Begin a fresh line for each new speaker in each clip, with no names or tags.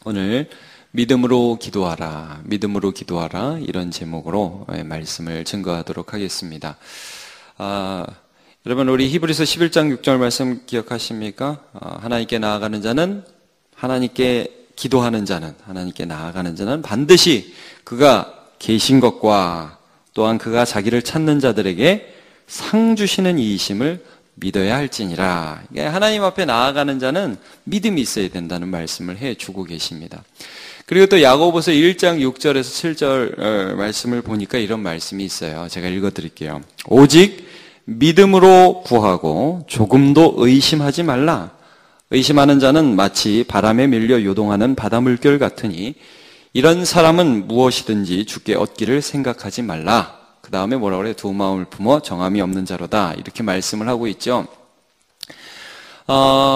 오늘 믿음으로 기도하라, 믿음으로 기도하라 이런 제목으로 말씀을 증거하도록 하겠습니다. 여러분 우리 히브리서 11장 6절 말씀 기억하십니까? 하나님께 나아가는 자는 하나님께 기도하는 자는 하나님께 나아가는 자는 반드시 그가 계신 것과 또한 그가 자기를 찾는 자들에게 상 주시는 이이심을 믿어야 할지니라. 하나님 앞에 나아가는 자는 믿음이 있어야 된다는 말씀을 해주고 계십니다. 그리고 또 야고보서 1장 6절에서 7절 말씀을 보니까 이런 말씀이 있어요. 제가 읽어드릴게요. 오직 믿음으로 구하고 조금도 의심하지 말라. 의심하는 자는 마치 바람에 밀려 요동하는 바다 물결 같으니 이런 사람은 무엇이든지 주께 얻기를 생각하지 말라. 그 다음에 뭐라고 그래요? 두 마음을 품어 정함이 없는 자로다. 이렇게 말씀을 하고 있죠.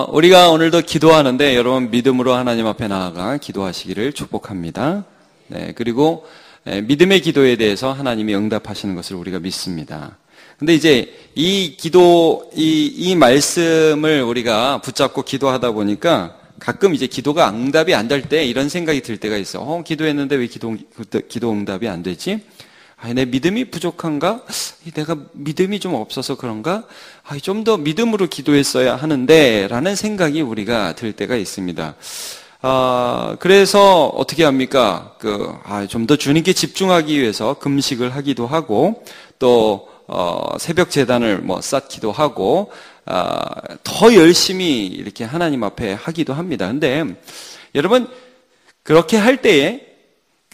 우리가 오늘도 기도하는데 여러분 믿음으로 하나님 앞에 나아가 기도하시기를 축복합니다. 네, 그리고 믿음의 기도에 대해서 하나님이 응답하시는 것을 우리가 믿습니다. 근데 이제 이 기도, 이 말씀을 우리가 붙잡고 기도하다 보니까 가끔 이제 기도가 응답이 안 될 때 이런 생각이 들 때가 있어. 기도했는데 왜 기도 응답이 안 되지? 내 믿음이 부족한가? 내가 믿음이 좀 없어서 그런가? 좀 더 믿음으로 기도했어야 하는데 라는 생각이 우리가 들 때가 있습니다. 그래서 어떻게 합니까? 좀 더 주님께 집중하기 위해서 금식을 하기도 하고 또 새벽 제단을 쌓기도 하고 더 열심히 이렇게 하나님 앞에 하기도 합니다. 근데 여러분 그렇게 할 때에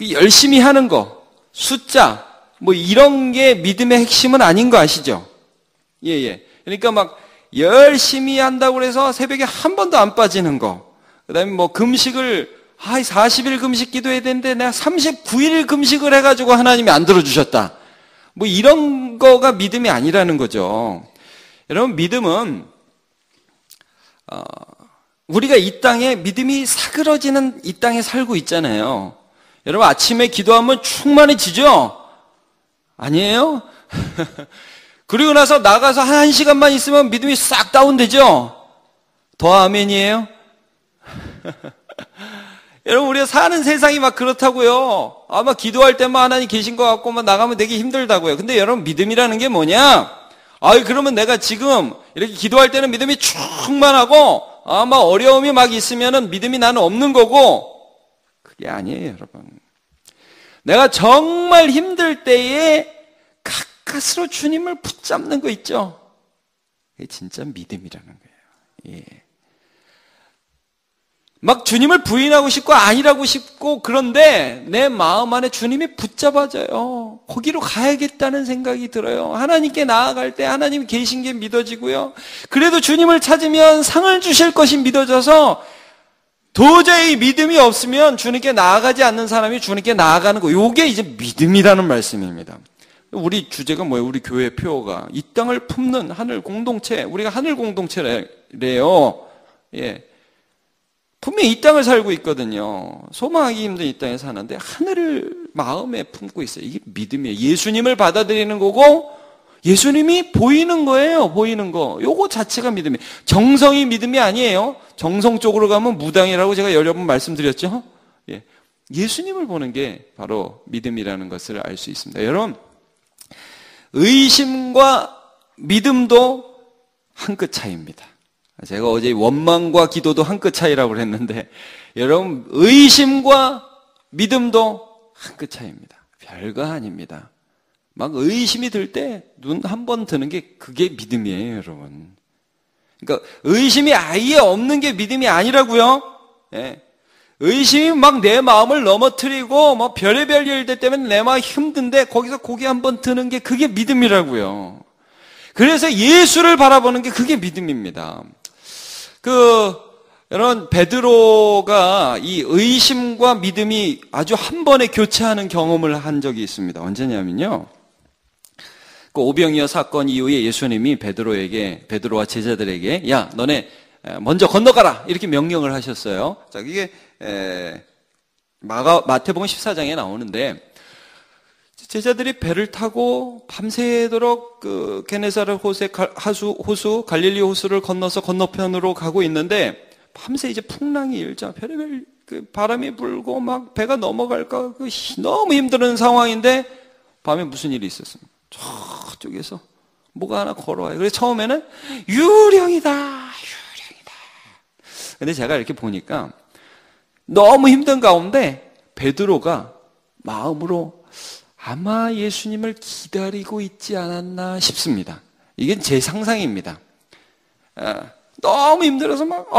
열심히 하는 거 숫자 이런 게 믿음의 핵심은 아닌 거 아시죠? 예. 그러니까 막 열심히 한다고 해서 새벽에 한 번도 안 빠지는 거. 그 다음에 금식을, 40일 금식 기도해야 되는데 내가 39일 금식을 해가지고 하나님이 안 들어주셨다. 이런 거가 믿음이 아니라는 거죠. 여러분, 믿음은, 우리가 이 땅에 믿음이 사그러지는 이 땅에 살고 있잖아요. 여러분, 아침에 기도하면 충만해지죠? 아니에요? 그리고 나서 나가서 한 시간만 있으면 믿음이 싹 다운되죠? 더 아멘이에요? 여러분 우리가 사는 세상이 막 그렇다고요. 아마 기도할 때만 하나님 계신 것 같고 나가면 되게 힘들다고요. 근데 여러분 믿음이라는 게 뭐냐? 그러면 내가 지금 이렇게 기도할 때는 믿음이 충만하고 아마 어려움이 막 있으면은 믿음이 나는 없는 거고 그게 아니에요 여러분. 내가 정말 힘들 때에 가까스로 주님을 붙잡는 거 있죠? 그게 진짜 믿음이라는 거예요. 예. 막 주님을 부인하고 싶고 아니라고 싶고 그런데 내 마음 안에 주님이 붙잡아져요. 거기로 가야겠다는 생각이 들어요. 하나님께 나아갈 때 하나님이 계신 게 믿어지고요. 그래도 주님을 찾으면 상을 주실 것이 믿어져서 도저히 믿음이 없으면 주님께 나아가지 않는 사람이 주님께 나아가는 거. 요게 이제 믿음이라는 말씀입니다. 우리 주제가 뭐예요? 우리 교회 표어가 이 땅을 품는 하늘 공동체. 우리가 하늘 공동체래요. 예. 분명히 이 땅을 살고 있거든요. 소망하기 힘든 이 땅에 사는데 하늘을 마음에 품고 있어요. 이게 믿음이에요. 예수님을 받아들이는 거고 예수님이 보이는 거예요. 보이는 거. 요거 자체가 믿음이에요. 정성이 믿음이 아니에요. 정성 쪽으로 가면 무당이라고 제가 여러 번 말씀드렸죠. 예. 예수님을 보는 게 바로 믿음이라는 것을 알 수 있습니다. 여러분 의심과 믿음도 한 끗 차이입니다. 제가 어제 원망과 기도도 한 끗 차이라고 했는데 여러분 의심과 믿음도 한 끗 차이입니다. 별거 아닙니다. 막 의심이 들 때 눈 한 번 드는 게 그게 믿음이에요 여러분. 그러니까 의심이 아예 없는 게 믿음이 아니라고요. 예. 의심이 막 내 마음을 넘어뜨리고 별의별 일들 때문에 내 마음이 힘든데 거기서 고개 한 번 드는 게 그게 믿음이라고요. 그래서 예수를 바라보는 게 그게 믿음입니다. 여러분 베드로가 이 의심과 믿음이 아주 한 번에 교차하는 경험을 한 적이 있습니다. 언제냐면요. 오병이어 사건 이후에 예수님이 베드로와 제자들에게 야 너네 먼저 건너가라 이렇게 명령을 하셨어요. 자 이게 마태복음 14장에 나오는데 제자들이 배를 타고 밤새도록 게네사렛 호수 갈릴리 호수를 건너서 건너편으로 가고 있는데 밤새 이제 풍랑이 일자 별의별 그 바람이 불고 막 배가 넘어갈까 너무 힘든 상황인데 밤에 무슨 일이 있었습니까? 저쪽에서 뭐가 하나 걸어와요. 그래서 처음에는 유령이다. 근데 제가 이렇게 보니까 너무 힘든 가운데 베드로가 마음으로 아마 예수님을 기다리고 있지 않았나 싶습니다. 이게 제 상상입니다. 너무 힘들어서 막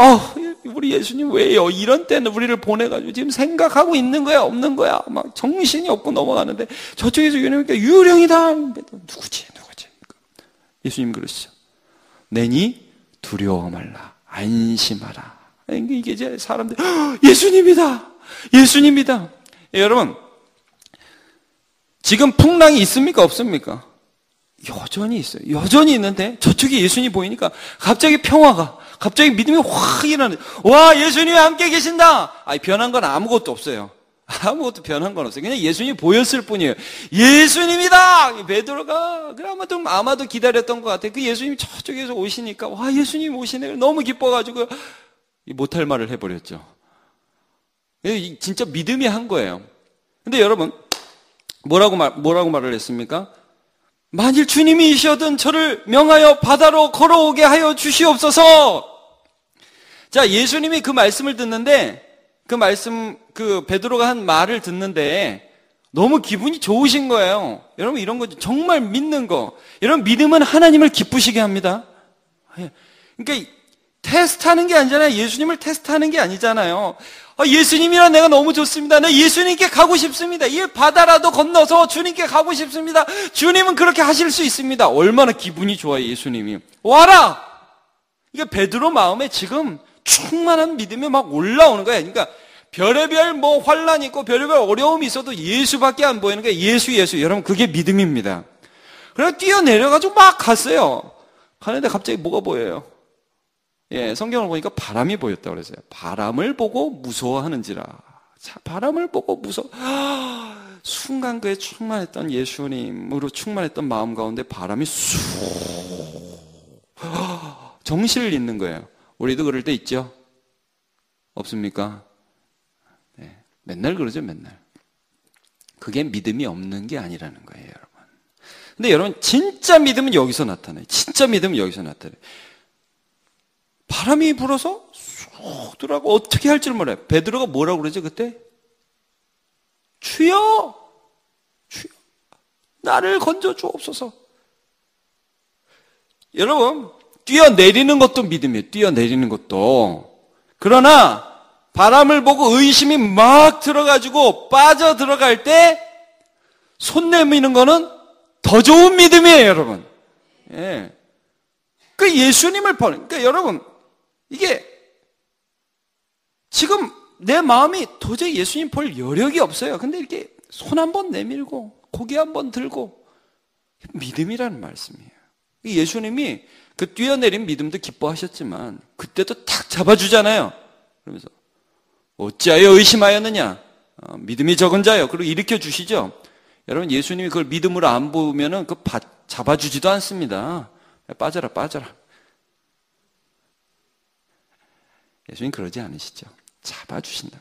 우리 예수님 왜요? 이런 때는 우리를 보내가지고 지금 생각하고 있는 거야 없는 거야? 막 정신이 없고 넘어가는데 저쪽에서 유령이다. 누구지? 예수님 그러시죠. 내니 두려워 말라. 안심하라. 이게 이제 사람들 예수님이다. 예수님이다. 여러분 지금 풍랑이 있습니까? 없습니까? 여전히 있어요. 여전히 있는데 저쪽에 예수님이 보이니까 갑자기 평화가, 갑자기 믿음이 확 일어나는. 와, 예수님이 함께 계신다. 변한 건 아무것도 없어요. 아무것도 변한 건 없어요. 그냥 예수님이 보였을 뿐이에요. 예수님이다. 베드로가 아마도 기다렸던 것 같아요. 그 예수님이 저쪽에서 오시니까 와, 예수님 오시네. 너무 기뻐가지고 못할 말을 해버렸죠. 진짜 믿음이 한 거예요. 근데 여러분 뭐라고 말을 했습니까? 만일 주님이시거든 저를 명하여 바다로 걸어오게 하여 주시옵소서. 자, 예수님이 그 말씀을 듣는데 그 베드로가 한 말을 듣는데 너무 기분이 좋으신 거예요. 여러분 이런 거 정말 믿는 거. 여러분 믿음은 하나님을 기쁘시게 합니다. 그러니까 테스트하는 게 아니잖아요. 예수님을 테스트하는 게 아니잖아요. 예수님이랑 내가 너무 좋습니다. 나 예수님께 가고 싶습니다. 이 바다라도 건너서 주님께 가고 싶습니다. 주님은 그렇게 하실 수 있습니다. 얼마나 기분이 좋아요, 예수님이. 와라! 이게 베드로 마음에 지금 충만한 믿음이 막 올라오는 거예요. 그러니까 별의별 환란이 있고 별의별 어려움이 있어도 예수밖에 안 보이는 거예요. 예수. 여러분 그게 믿음입니다. 그래서 뛰어내려가지고 막 갔어요. 가는데 갑자기 뭐가 보여요? 성경을 보니까 바람이 보였다고 그랬어요. 바람을 보고 무서워하는지라. 자, 바람을 보고 순간 그에 충만했던 예수님으로 충만했던 마음 가운데 바람이 쑥 정신을 잃는 거예요. 우리도 그럴 때 있죠? 없습니까? 네, 맨날 그러죠, 맨날. 그게 믿음이 없는 게 아니라는 거예요, 여러분. 근데 여러분, 진짜 믿음은 여기서 나타나요. 진짜 믿음은 여기서 나타나요. 바람이 불어서 쑥 들어가고 어떻게 할 줄 몰라요. 베드로가 뭐라고 그러죠, 그때? 주여! 나를 건져 주옵소서. 여러분, 뛰어내리는 것도 믿음이에요. 뛰어내리는 것도. 그러나 바람을 보고 의심이 막 들어가지고 빠져 들어갈 때 손 내미는 거는 더 좋은 믿음이에요, 여러분. 예. 그 예수님을 그러니까 여러분, 이게 지금 내 마음이 도저히 예수님 볼 여력이 없어요. 근데 이렇게 손 한번 내밀고 고개 한번 들고 믿음이라는 말씀이에요. 예수님이 그 뛰어내린 믿음도 기뻐하셨지만 그때도 탁 잡아주잖아요. 그러면서 어찌하여 의심하였느냐? 믿음이 적은 자요. 그리고 일으켜 주시죠. 여러분 예수님이 그걸 믿음으로 안 보면은 그 잡아주지도 않습니다. 빠져라. 예수님 그러지 않으시죠. 잡아주신다.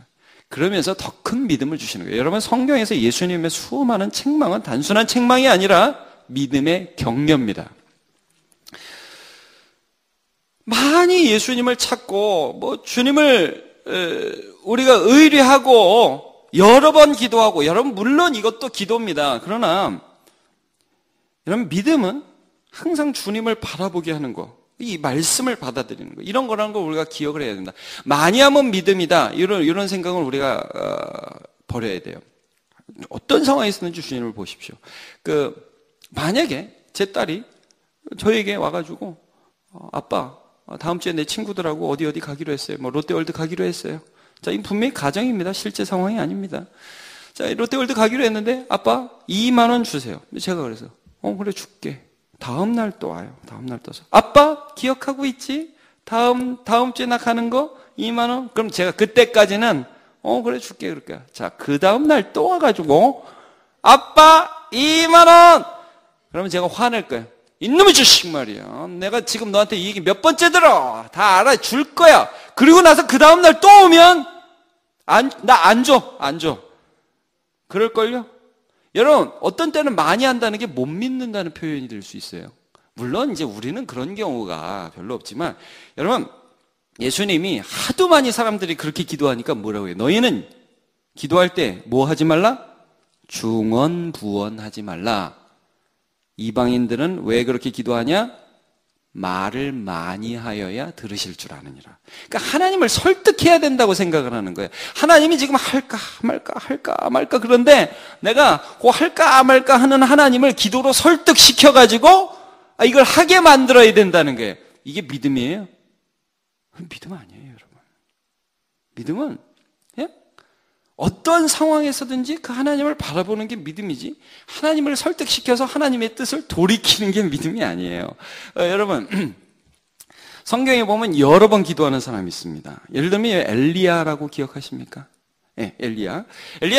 그러면서 더 큰 믿음을 주시는 거예요. 여러분 성경에서 예수님의 수많은 책망은 단순한 책망이 아니라 믿음의 격려입니다. 많이 예수님을 찾고 주님을 우리가 의뢰하고 여러 번 기도하고 여러분 물론 이것도 기도입니다. 그러나 여러분 믿음은 항상 주님을 바라보게 하는 거. 이 말씀을 받아들이는 거. 이런 거라는 걸 우리가 기억을 해야 된다. 많이 하면 믿음이다. 이런 생각을 우리가 버려야 돼요. 어떤 상황에 있었는지 주님을 보십시오. 만약에 제 딸이 저에게 와가지고 아빠 다음 주에 내 친구들하고 어디 가기로 했어요. 롯데월드 가기로 했어요. 자, 이 분명히 가정입니다. 실제 상황이 아닙니다. 자, 롯데월드 가기로 했는데 아빠 2만 원 주세요. 제가 그래서 그래 줄게. 다음 날 또 와요. 다음 날 떠서 아빠 기억하고 있지? 다음 주에 나 가는 거 2만 원? 그럼 제가 그때까지는 그래 줄게 그럴게요. 자, 그 다음 날 또 와가지고 아빠 2만 원! 그러면 제가 화낼 거예요. 이놈의 자식 말이야. 내가 지금 너한테 이 얘기 몇 번째 들어. 다 알아. 줄 거야. 그리고 나서 그 다음 날 또 오면 나 안 줘. 안 줘. 그럴걸요? 여러분, 어떤 때는 많이 한다는 게 못 믿는다는 표현이 될 수 있어요. 물론 이제 우리는 그런 경우가 별로 없지만, 여러분, 예수님이 하도 많이 사람들이 그렇게 기도하니까 뭐라고 해요? 너희는 기도할 때 뭐 하지 말라? 중언부언하지 말라. 이방인들은 왜 그렇게 기도하냐? 말을 많이 하여야 들으실 줄 아느니라. 그러니까 하나님을 설득해야 된다고 생각을 하는 거예요. 하나님이 지금 할까 말까 그런데 내가 그 할까 말까 하는 하나님을 기도로 설득시켜가지고 이걸 하게 만들어야 된다는 거예요. 이게 믿음이에요? 믿음 아니에요, 여러분. 믿음은 어떤 상황에서든지 그 하나님을 바라보는 게 믿음이지, 하나님을 설득시켜서 하나님의 뜻을 돌이키는 게 믿음이 아니에요. 여러분, 성경에 보면 여러 번 기도하는 사람이 있습니다. 예를 들면 엘리야라고 기억하십니까? 네, 엘리야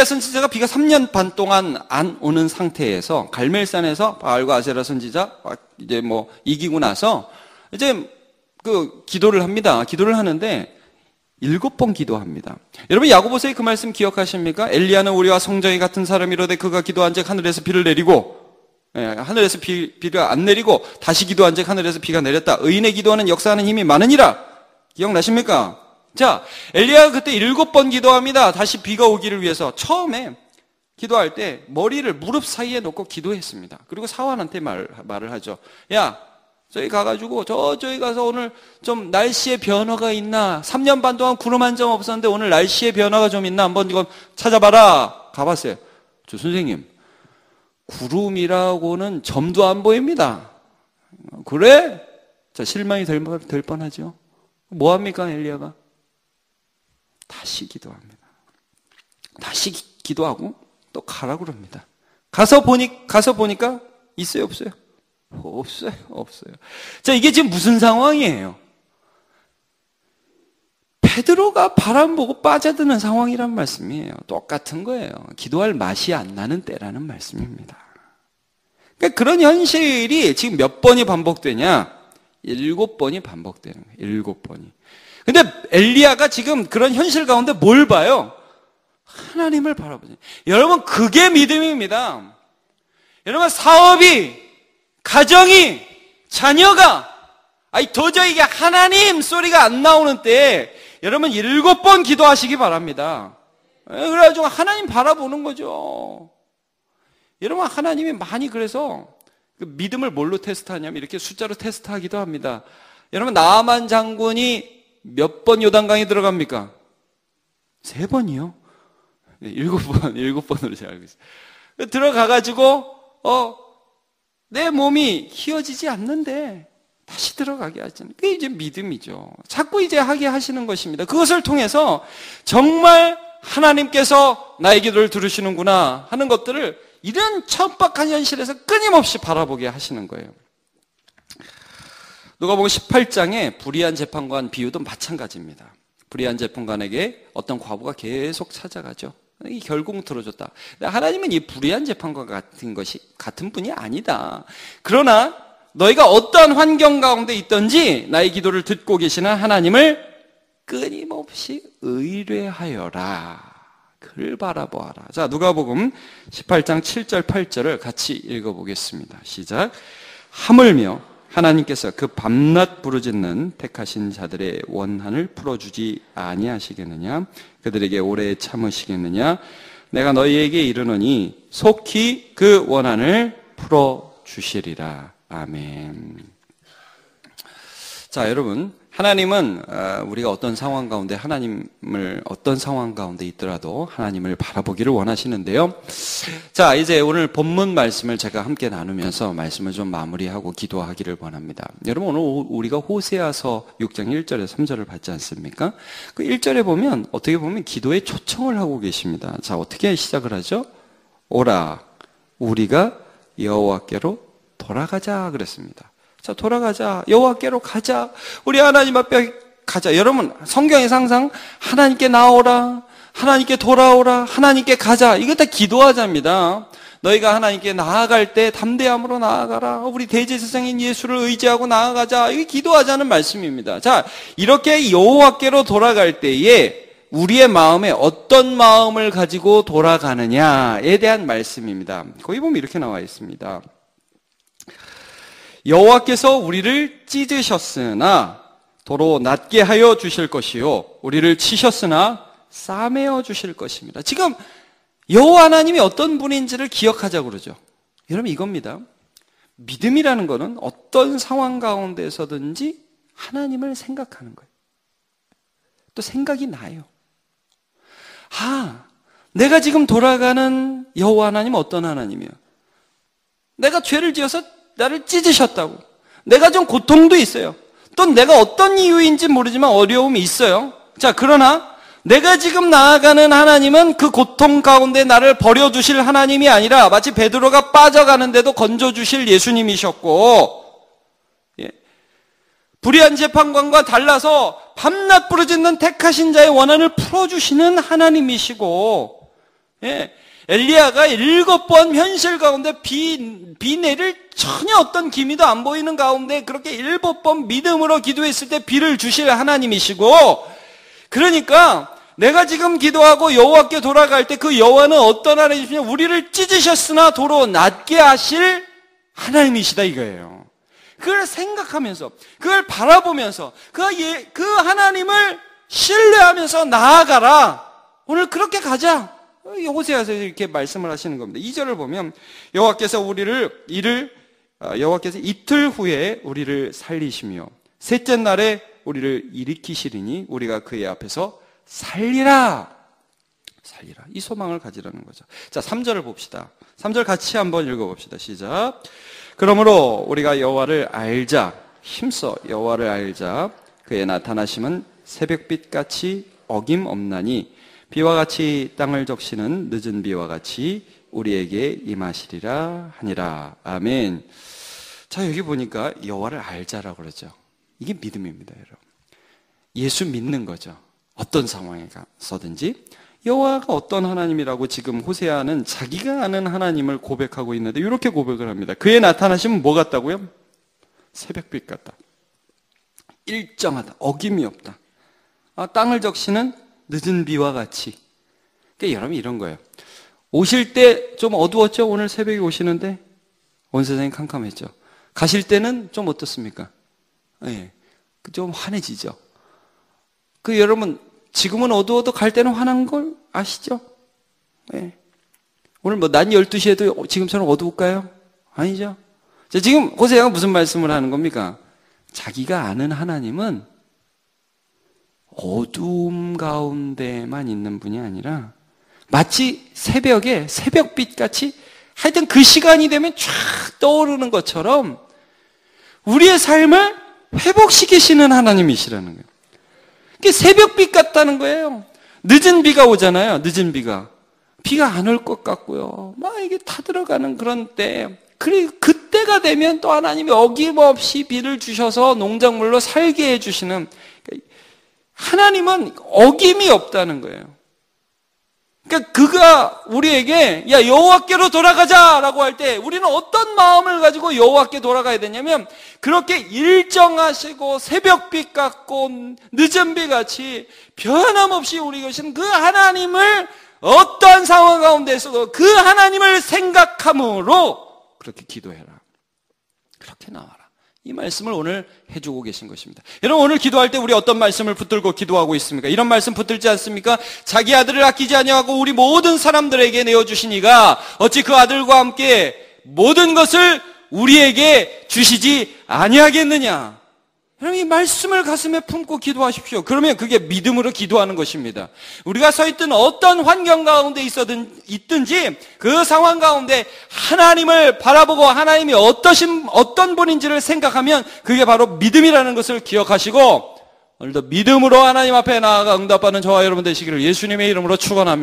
선지자가 비가 3년 반 동안 안 오는 상태에서 갈멜산에서 바알과 아세라 선지자 이제 뭐 이기고 나서 이제 그 기도를 합니다. 기도를 하는데 7번 기도합니다. 여러분, 야고보서의 그 말씀 기억하십니까? 엘리야는 우리와 성정이 같은 사람이로되 그가 기도한즉 하늘에서 비를 내리고, 하늘에서 비를 안 내리고 다시 기도한즉 하늘에서 비가 내렸다. 의인의 기도하는 역사하는 힘이 많으니라. 기억나십니까? 자, 엘리야가 그때 7번 기도합니다. 다시 비가 오기를 위해서. 처음에 기도할 때 머리를 무릎 사이에 놓고 기도했습니다. 그리고 사환한테 말을 하죠. 야, 저기 가가지고 저기 가서 오늘 좀 날씨의 변화가 있나? 3년 반 동안 구름 한 점 없었는데 오늘 날씨의 변화가 좀 있나? 한번 이거 찾아봐라. 가봤어요. 저 선생님, 구름이라고는 점도 안 보입니다. 그래? 자, 실망이 될 뻔하죠. 뭐합니까, 엘리야가? 다시 기도합니다. 다시 기도하고 또 가라고 그럽니다. 가서 보니까 있어요, 없어요? 없어요. 자, 이게 지금 무슨 상황이에요? 베드로가 바람 보고 빠져드는 상황이란 말씀이에요. 똑같은 거예요. 기도할 맛이 안 나는 때라는 말씀입니다. 그러니까 그런 현실이 지금 몇 번이 반복되냐? 7번이 반복되는 거예요. 7번이. 근데 엘리야가 지금 그런 현실 가운데 뭘 봐요? 하나님을 바라보죠. 여러분, 그게 믿음입니다. 여러분, 사업이, 가정이, 자녀가, 도저히 이게 하나님 소리가 안 나오는 때에 여러분 7번 기도하시기 바랍니다. 그래가지고 하나님 바라보는 거죠. 여러분, 하나님이 많이 그래서 그 믿음을 뭘로 테스트하냐면 이렇게 숫자로 테스트하기도 합니다. 여러분, 나아만 장군이 몇 번 요단강에 들어갑니까? 3번이요. 네, 7번으로 제가 알고 있어요. 들어가가지고 내 몸이 휘어지지 않는데 다시 들어가게 하잖아요. 그게 이제 믿음이죠. 자꾸 이제 하게 하시는 것입니다. 그것을 통해서 정말 하나님께서 나의 기도를 들으시는구나 하는 것들을 이런 천박한 현실에서 끊임없이 바라보게 하시는 거예요. 누가복음 18장에 불의한 재판관 비유도 마찬가지입니다. 불의한 재판관에게 어떤 과부가 계속 찾아가죠. 결국 들어줬다. 하나님은 이 불의한 재판관 같은 분이 아니다. 그러나 너희가 어떠한 환경 가운데 있든지 나의 기도를 듣고 계시는 하나님을 끊임없이 의뢰하여라. 그를 바라보아라. 자, 누가복음 18장 7절 8절을 같이 읽어보겠습니다. 시작. 하물며 하나님께서 그 밤낮 부르짖는 택하신 자들의 원한을 풀어주지 아니하시겠느냐? 그들에게 오래 참으시겠느냐? 내가 너희에게 이르노니 속히 그 원한을 풀어주시리라. 아멘. 자, 여러분, 하나님은 우리가 어떤 상황 가운데 어떤 상황 가운데 있더라도 하나님을 바라보기를 원하시는데요. 자, 이제 오늘 본문 말씀을 제가 함께 나누면서 말씀을 좀 마무리하고 기도하기를 원합니다. 여러분, 오늘 우리가 호세아서 6장 1절에 3절을 봤지 않습니까? 그 1절에 보면 어떻게 보면 기도에 초청을 하고 계십니다. 자, 어떻게 시작을 하죠? 오라, 우리가 여호와께로 돌아가자 그랬습니다. 자, 돌아가자. 여호와께로 가자. 우리 하나님 앞에 가자. 여러분, 성경에서 항상 하나님께 나오라, 하나님께 돌아오라, 하나님께 가자. 이거 다 기도하자입니다. 너희가 하나님께 나아갈 때 담대함으로 나아가라. 우리 대제사장인 예수를 의지하고 나아가자. 이게 기도하자는 말씀입니다. 자, 이렇게 여호와께로 돌아갈 때에 우리의 마음에 어떤 마음을 가지고 돌아가느냐에 대한 말씀입니다. 거기 보면 이렇게 나와 있습니다. 여호와께서 우리를 찢으셨으나 도로 낫게 하여 주실 것이요 우리를 치셨으나 싸매어 주실 것입니다. 지금 여호와 하나님이 어떤 분인지를 기억하자고 그러죠. 여러분 이겁니다. 믿음이라는 것은 어떤 상황 가운데서든지 하나님을 생각하는 거예요. 또 생각이 나요. 내가 지금 돌아가는 여호와 하나님은 어떤 하나님이에요? 내가 죄를 지어서 나를 찢으셨다고. 내가 좀 고통도 있어요. 또 내가 어떤 이유인지 모르지만 어려움이 있어요. 자, 그러나 내가 지금 나아가는 하나님은 그 고통 가운데 나를 버려주실 하나님이 아니라 마치 베드로가 빠져가는데도 건져주실 예수님이셨고, 불의한 재판관과 달라서 밤낮 부르짖는 택하신 자의 원한을 풀어주시는 하나님이시고, 엘리야가 7번 현실 가운데 비 내릴 전혀 어떤 기미도 안 보이는 가운데 그렇게 7번 믿음으로 기도했을 때 비를 주실 하나님이시고, 그러니까 내가 지금 기도하고 여호와께 돌아갈 때 그 여호와는 어떤 하나님이시냐? 우리를 찢으셨으나 도로 낫게 하실 하나님이시다 이거예요. 그걸 생각하면서, 그걸 바라보면서, 그 하나님을 신뢰하면서 나아가라. 오늘 그렇게 가자. 호세아서 이렇게 말씀을 하시는 겁니다. 2절을 보면 여호와께서 여호와께서 이틀 후에 우리를 살리시며 셋째 날에 우리를 일으키시리니 우리가 그의 앞에서 살리라. 이 소망을 가지라는 거죠. 자, 3절을 봅시다. 3절 같이 한번 읽어봅시다. 시작. 그러므로 우리가 여호와를 알자. 힘써 여호와를 알자. 그의 나타나심은 새벽빛같이 어김없나니 비와 같이 땅을 적시는 늦은 비와 같이 우리에게 임하시리라 하니라. 아멘. 자, 여기 보니까 여호와를 알자라고 그러죠. 이게 믿음입니다, 여러분. 예수 믿는 거죠. 어떤 상황에 가서든지. 여호와가 어떤 하나님이라고 지금 호세아는 자기가 아는 하나님을 고백하고 있는데 이렇게 고백을 합니다. 그의 나타나심은 뭐 같다고요? 새벽빛 같다. 일정하다. 어김이 없다. 땅을 적시는 늦은 비와 같이. 그러니까 여러분 이런 거예요. 오실 때 좀 어두웠죠? 오늘 새벽에 오시는데 온 세상이 캄캄했죠. 가실 때는 좀 어떻습니까? 좀 환해지죠. 여러분 지금은 어두워도 갈 때는 환한 걸 아시죠? 오늘 낮 12시에도 지금처럼 어두울까요? 아니죠. 자, 지금 호세아가 무슨 말씀을 하는 겁니까? 자기가 아는 하나님은 어두움 가운데만 있는 분이 아니라 마치 새벽에 새벽빛같이 하여튼 그 시간이 되면 쫙 떠오르는 것처럼 우리의 삶을 회복시키시는 하나님이시라는 거예요. 그게 새벽빛 같다는 거예요. 늦은 비가 오잖아요. 늦은 비가 안 올 것 같고요. 막 이게 타들어가는 그런 때, 그리고 그때가 되면 또 하나님이 어김없이 비를 주셔서 농작물로 살게 해주시는, 하나님은 어김이 없다는 거예요. 그러니까 그가 우리에게 야 여호와께로 돌아가자라고 할 때 우리는 어떤 마음을 가지고 여호와께 돌아가야 되냐면 그렇게 일정하시고 새벽빛 같고 늦은 비같이 변함없이 우리 계신 그 하나님을 어떠한 상황 가운데서도 그 하나님을 생각함으로 그렇게 기도해라. 그렇게 나와라. 이 말씀을 오늘 해주고 계신 것입니다. 여러분 오늘 기도할 때 우리 어떤 말씀을 붙들고 기도하고 있습니까? 이런 말씀 붙들지 않습니까? 자기 아들을 아끼지 아니하고 우리 모든 사람들에게 내어주신 이가 어찌 그 아들과 함께 모든 것을 우리에게 주시지 아니하겠느냐. 여러분 이 말씀을 가슴에 품고 기도하십시오. 그러면 그게 믿음으로 기도하는 것입니다. 우리가 서 있든 어떤 환경 가운데 있든지 그 상황 가운데 하나님을 바라보고 하나님이 어떤 분인지를 생각하면 그게 바로 믿음이라는 것을 기억하시고 오늘도 믿음으로 하나님 앞에 나아가 응답받는 저와 여러분 되시기를 예수님의 이름으로 축원합니다.